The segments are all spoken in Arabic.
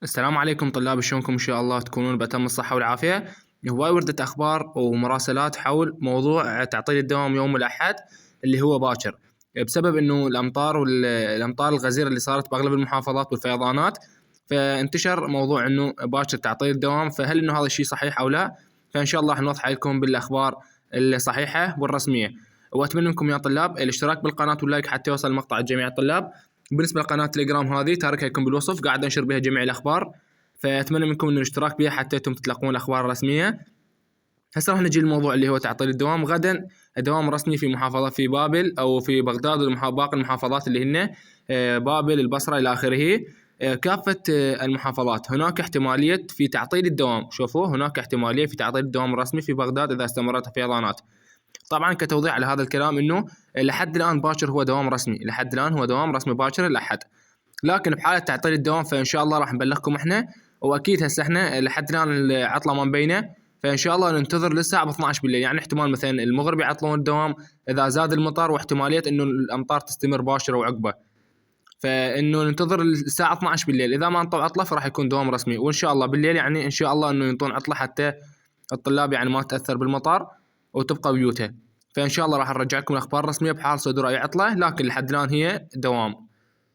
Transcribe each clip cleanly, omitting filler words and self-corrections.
السلام عليكم طلاب، شلونكم؟ ان شاء الله تكونون بأتم الصحة والعافية. هواي وردة اخبار ومراسلات حول موضوع تعطيل الدوام يوم الاحد اللي هو باكر، بسبب انه الامطار الغزيرة اللي صارت باغلب المحافظات والفيضانات. فانتشر موضوع انه باكر تعطيل الدوام، فهل انه هذا الشيء صحيح او لا؟ فان شاء الله راح نوضح لكم بالاخبار الصحيحة والرسمية. واتمنى منكم يا طلاب الاشتراك بالقناة واللايك حتى يوصل المقطع لجميع الطلاب. بالنسبه لقناه تليجرام هذه تاركها لكم بالوصف، قاعد انشر بها جميع الاخبار، فاتمنى منكم ان الاشتراك بها حتى انتم تتلقون الاخبار الرسميه. هسه راح نجي للموضوع اللي هو تعطيل الدوام. غدا الدوام رسمي في محافظه في بابل او في بغداد وباقي المحافظات اللي هن بابل، البصره الى اخره. كافه المحافظات هناك احتماليه في تعطيل الدوام. شوفوا، هناك احتماليه في تعطيل الدوام الرسمي في بغداد اذا استمرت الفيضانات. طبعا كتوضيح على هذا الكلام، انه لحد الان باكر هو دوام رسمي، لحد الان هو دوام رسمي باكر الاحد. لكن بحاله تعطيل الدوام فان شاء الله راح نبلغكم احنا. واكيد هسه احنا لحد الان العطله ما مبينه، فان شاء الله ننتظر للساعه 12 بالليل. يعني احتمال مثلا المغرب يعطلون الدوام اذا زاد المطر، واحتماليه انه الامطار تستمر باشره وعقبه، فانه ننتظر الساعه 12 بالليل. اذا ما انطوا عطله فراح يكون دوام رسمي، وان شاء الله بالليل يعني ان شاء الله انه ينطون عطله حتى الطلاب يعني ما تاثر بالمطر وتبقى بيوتها. فان شاء الله راح نرجع لكم الاخبار الرسميه بحال صدور اي عطله، لكن لحد الان هي دوام.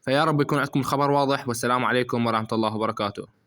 فيا رب يكون عندكم الخبر واضح، والسلام عليكم ورحمه الله وبركاته.